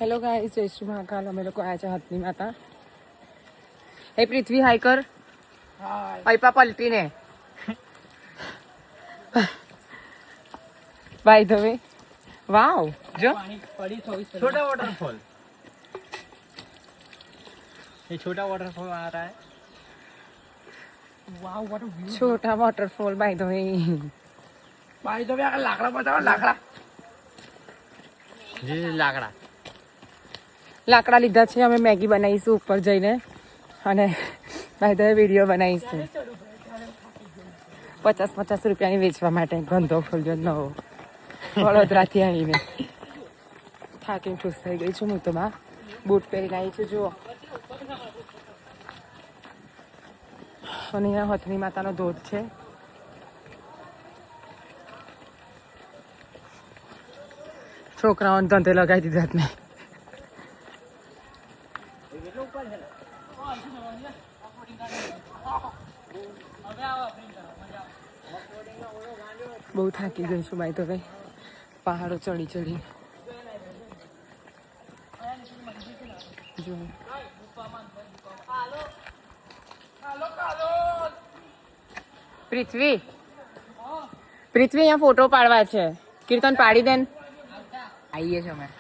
Hello guys, જય શ્રી મહાકાલ. અમે લોકો આવ્યા છે હથની માતા. હે પૃથ્વી, હાય કર. પૈપા પલટીને બાય ધ વે. વાવ, જો छोटा वाटरफॉल, ये छोटा वाटरफॉल आ रहा है. Wow, what a view. છોટા વોટરફોલ બાય ધ વે. भाई तो यार लाकड़ा बताओ, लाकड़ा. जी लाकड़ा. લાકડા લીધા છે. અમે મેગી બનાવીશું ઉપર જઈને અને બાય ધ વે વિડીયો બનાવીશું. 50 રૂપિયાની વેચવા માટે ગંધો ખોલ્યો નવો વડોદરાથી આવીને. થાકીને ખુશ થઈ ગઈ છું હું તો. માં બૂટ પહેરીને આવી છું જુઓ. અને અહીંયા હથની માતાનો ધોધ છે. છોકરાઓને ધંધે લગાવી દીધા જ નહીં. બહુ થાકી ગઈ છું ભાઈ. તો ભાઈ પહાડો ચડી ચડી જો. પૃથ્વી, અહીંયા ફોટો પાડવા છે. કીર્તન પાડી દેન. आइए छो मैं.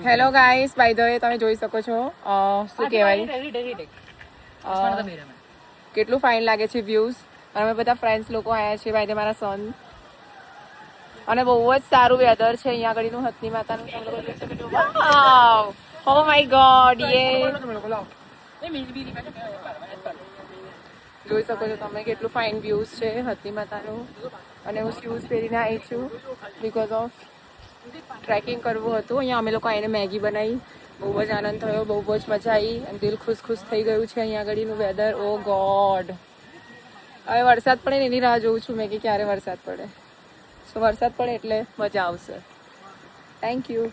Hello guys, by the way તમે જોઈ શકો છો શું કહેવાય કેટલું ફાઇન લાગે છે વ્યૂઝ. અને અમે બધા ફ્રેન્ડ્સ લોકો આવ્યા છે બાય ધ મારા સન. અને બહુ જ સારું વેધર છે અહીંયા આગળનું હથની માતાનું. વાવ, ઓ માય ગોડ. યે જોઈ શકો છો તમે કેટલું ફાઇન વ્યૂઝ છે હથની માતાનું. અને હું શૂઝ પહેરીને આવી છું બિકોઝ ઓફ ટ્રેકિંગ કરવું હતું. અહીંયા અમે લોકો આવીને મેગી બનાવી. બહુ જ આનંદ થયો, બહુ જ મજા આવી અને દિલ ખુશ ખુશ થઈ ગયું છે. અહીંયા આગળનું વેધર, ઓ ગોડ. હવે વરસાદ પડે ને એની રાહ જોઉં છું મેં કે ક્યારે વરસાદ પડે. સો વરસાદ પડે એટલે મજા આવશે. Thank you.